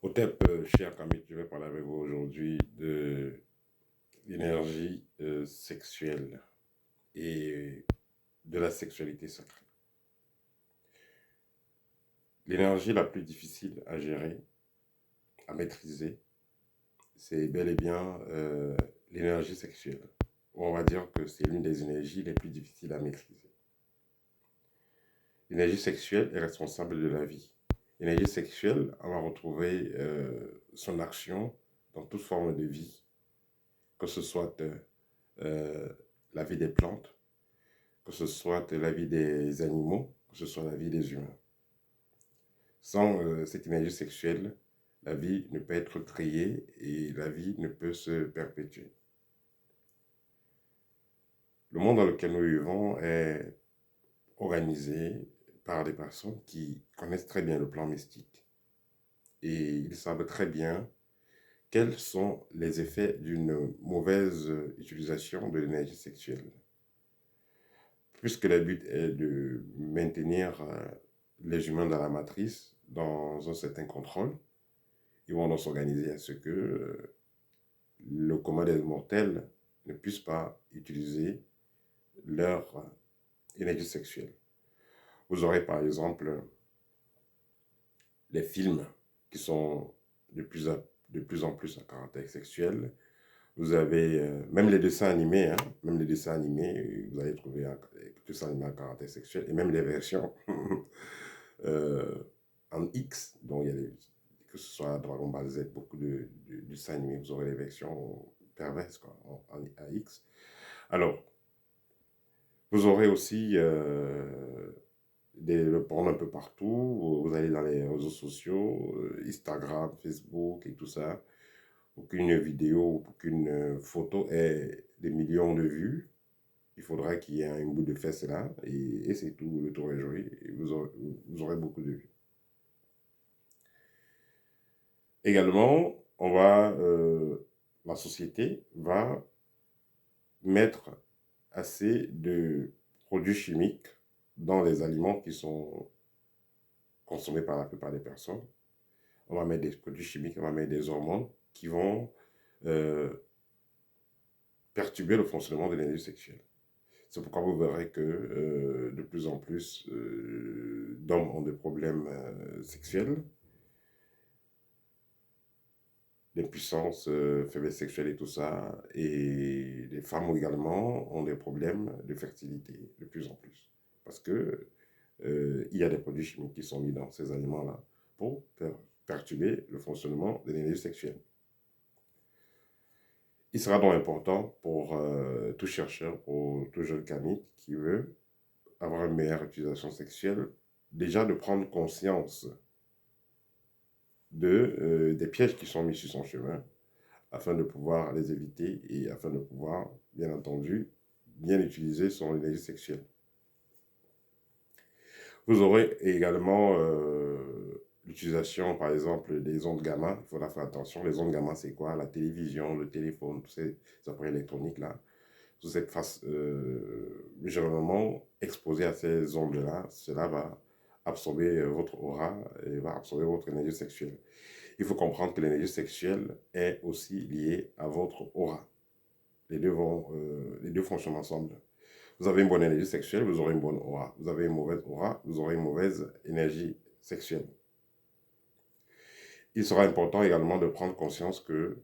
Otep, cher Camille, je vais parler avec vous aujourd'hui de l'énergie sexuelle et de la sexualité sacrée. L'énergie la plus difficile à gérer, à maîtriser, c'est bel et bien l'énergie sexuelle. On va dire que c'est l'une des énergies les plus difficiles à maîtriser. L'énergie sexuelle est responsable de la vie. L'énergie sexuelle, on va retrouver son action dans toute forme de vie, que ce soit euh, la vie des plantes, que ce soit la vie des animaux, que ce soit la vie des humains. Sans cette énergie sexuelle, la vie ne peut être créée et la vie ne peut se perpétuer. Le monde dans lequel nous vivons est organisé par des personnes qui connaissent très bien le plan mystique et ils savent très bien quels sont les effets d'une mauvaise utilisation de l'énergie sexuelle. Puisque le but est de maintenir les humains dans la matrice, dans un certain contrôle, ils vont donc s'organiser à ce que le commun des mortels ne puisse pas utiliser leur énergie sexuelle. Vous aurez par exemple les films qui sont de plus en plus à caractère sexuel. Vous avez même les dessins animés, même les dessins animés, vous allez trouver un dessin animé à caractère sexuel, et même les versions euh, en X, donc il y a que ce soit Dragon Ball Z, beaucoup de dessins animés, vous aurez les versions perverses quoi, en X. Alors, vous aurez aussi le porn un peu partout, vous allez dans les réseaux sociaux, Instagram, Facebook et tout ça, aucune vidéo, aucune photo ait des millions de vues. Il faudra qu'il y ait un bout de fesse là, et c'est tout, le tour est joué, et vous aurez beaucoup de vues. Également, la société va mettre assez de produits chimiques dans les aliments qui sont consommés par la plupart des personnes. On va mettre des produits chimiques, on va mettre des hormones qui vont euh, perturber le fonctionnement de l'énergie sexuelle. C'est pourquoi vous verrez que de plus en plus d'hommes ont des problèmes sexuels, d'impuissance, faiblesse sexuelle et tout ça. Et les femmes également ont des problèmes de fertilité de plus en plus. Parce que il y a des produits chimiques qui sont mis dans ces aliments-là pour perturber le fonctionnement de l'énergie sexuelle. Il sera donc important pour tout chercheur, pour tout jeune kamique qui veut avoir une meilleure utilisation sexuelle, déjà de prendre conscience des pièges qui sont mis sur son chemin afin de pouvoir les éviter et afin de pouvoir, bien entendu, bien utiliser son énergie sexuelle. Vous aurez également l'utilisation, par exemple, des ondes gamma. Il faudra faire attention. Les ondes gamma, c'est quoi? La télévision, le téléphone, tous ces appareils électroniques-là. Sous cette face, généralement exposé à ces ondes-là, cela va absorber votre aura et va absorber votre énergie sexuelle. Il faut comprendre que l'énergie sexuelle est aussi liée à votre aura. Les deux fonctionnent ensemble. Vous avez une bonne énergie sexuelle, vous aurez une bonne aura. Vous avez une mauvaise aura, vous aurez une mauvaise énergie sexuelle. Il sera important également de prendre conscience que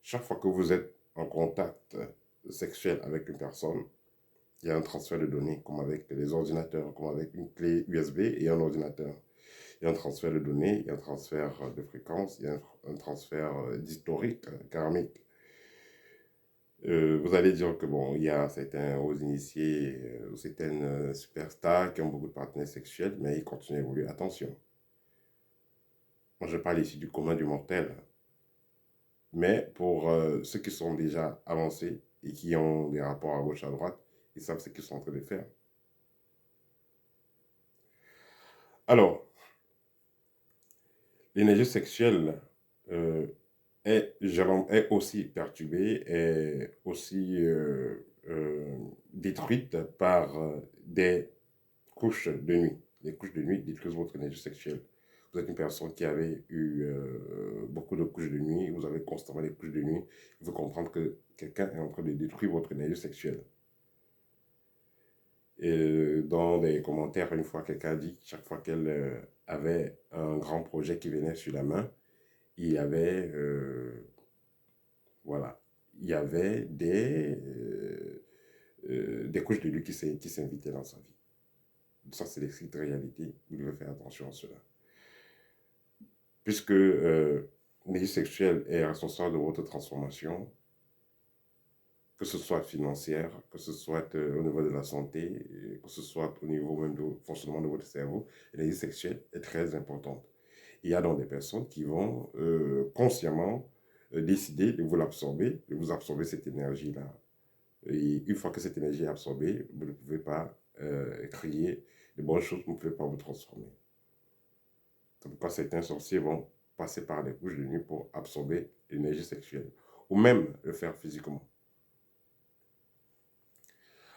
chaque fois que vous êtes en contact sexuel avec une personne, il y a un transfert de données, comme avec les ordinateurs, comme avec une clé USB et un ordinateur. Il y a un transfert de données, il y a un transfert de fréquence, il y a un transfert d'historique karmique. Vous allez dire que bon, il y a certains hauts initiés, certaines superstars qui ont beaucoup de partenaires sexuels, mais ils continuent à évoluer. Attention, moi je parle ici du commun du mortel. Mais pour ceux qui sont déjà avancés et qui ont des rapports à gauche, à droite, ils savent ce qu'ils sont en train de faire. Alors, l'énergie sexuelle euh, est aussi perturbée, est aussi détruite par des couches de nuit. Les couches de nuit détruisent votre énergie sexuelle. vous êtes une personne qui avait eu beaucoup de couches de nuit, vous avez constamment des couches de nuit, il faut comprendre que quelqu'un est en train de détruire votre énergie sexuelle. Et dans des commentaires, une fois, quelqu'un a dit que chaque fois qu'elle avait un grand projet qui venait sur la main, il y avait, voilà, il y avait des couches de lui qui s'invitaient dans sa vie. Ça, c'est l'écrite réalité. Vous devez faire attention à cela. Puisque l'énergie sexuelle est responsable de votre transformation, que ce soit financière, que ce soit au niveau de la santé, que ce soit au niveau même du fonctionnement de votre cerveau, l'énergie sexuelle est très importante. Il y a donc des personnes qui vont consciemment décider de vous absorber cette énergie-là. Et une fois que cette énergie est absorbée, vous ne pouvez pas créer de bonnes choses, vous ne pouvez pas vous transformer. C'est pourquoi certains sorciers vont passer par des couches de nuit pour absorber l'énergie sexuelle, ou même le faire physiquement.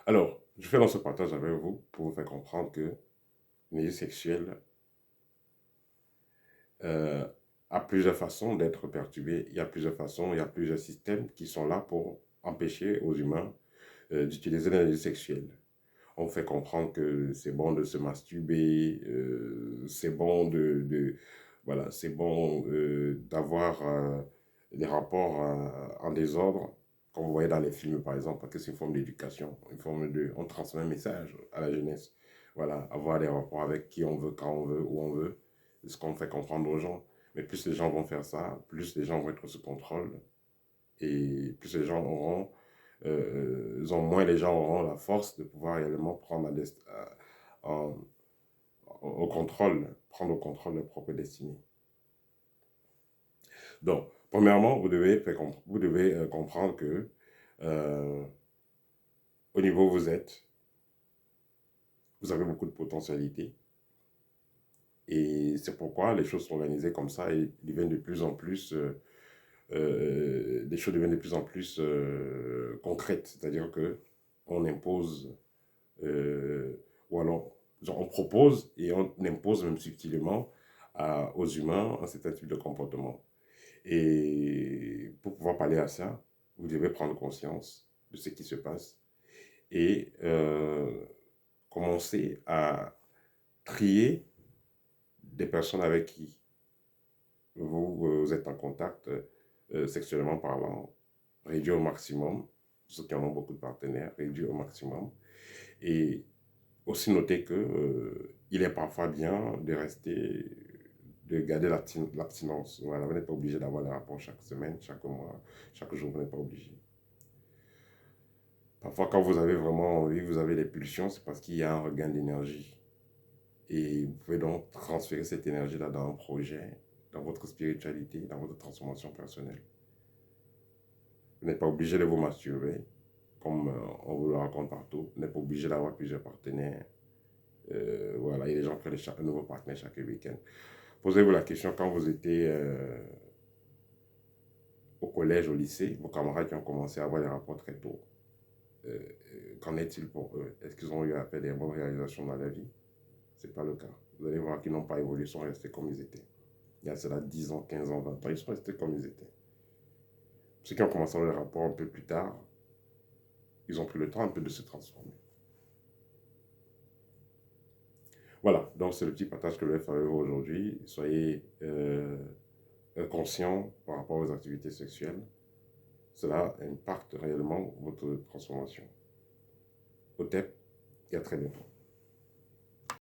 Alors, je fais dans ce partage avec vous pour vous faire comprendre que l'énergie sexuelle a plusieurs façons d'être perturbée, il y a plusieurs façons, il y a plusieurs systèmes qui sont là pour empêcher aux humains d'utiliser l'énergie sexuelle. On fait comprendre que c'est bon de se masturber, c'est bon voilà, c'est bon d'avoir des rapports en désordre, comme vous voyez dans les films par exemple, parce que c'est une forme d'éducation, on transmet un message à la jeunesse. Voilà, avoir des rapports avec qui on veut, quand on veut, où on veut, c'est ce qu'on fait comprendre aux gens. Mais plus les gens vont faire ça, plus les gens vont être sous contrôle et plus les gens auront moins les gens auront la force de pouvoir réellement prendre au contrôle, prendre au contrôle leur propre destinée. Donc, premièrement, vous devez comprendre que au niveau où vous êtes, vous avez beaucoup de potentialité. Et c'est pourquoi les choses sont organisées comme ça et deviennent de plus en plus, les choses deviennent de plus en plus concrètes. C'est-à-dire que on impose, ou alors genre, on propose et on impose même subtilement aux humains un certain type de comportement. Et pour pouvoir parler à ça, vous devez prendre conscience de ce qui se passe et commencer à trier des personnes avec qui vous êtes en contact sexuellement parlant, réduire au maximum, ceux qui en ont beaucoup de partenaires, réduire au maximum. Et aussi noter que il est parfois bien de garder l'abstinence. Voilà, vous n'êtes pas obligé d'avoir des rapports chaque semaine, chaque mois, chaque jour, vous n'êtes pas obligé. Parfois, quand vous avez vraiment envie, vous avez des pulsions, c'est parce qu'il y a un regain d'énergie. Et vous pouvez donc transférer cette énergie-là dans un projet, dans votre spiritualité, dans votre transformation personnelle. Vous n'êtes pas obligé de vous masturber, comme on vous le raconte partout. Vous n'êtes pas obligé d'avoir plusieurs partenaires. Voilà, il y a des gens qui prennent un nouveau partenaire chaque week-end. Posez-vous la question quand vous étiez au collège, au lycée, vos camarades qui ont commencé à avoir des rapports très tôt. Qu'en est-il pour eux? Est-ce qu'ils ont eu à faire des bonnes réalisations dans la vie? Ce n'est pas le cas. Vous allez voir qu'ils n'ont pas évolué, ils sont restés comme ils étaient. Il y a cela 10 ans, 15 ans, 20 ans, ils sont restés comme ils étaient. Ceux qui ont commencé à avoir des rapports un peu plus tard, ils ont pris le temps un peu de se transformer. Voilà, donc c'est le petit partage que je vais faire avec vous aujourd'hui. Soyez conscients par rapport aux activités sexuelles. Cela impacte réellement votre transformation. Au TEP et à très bientôt.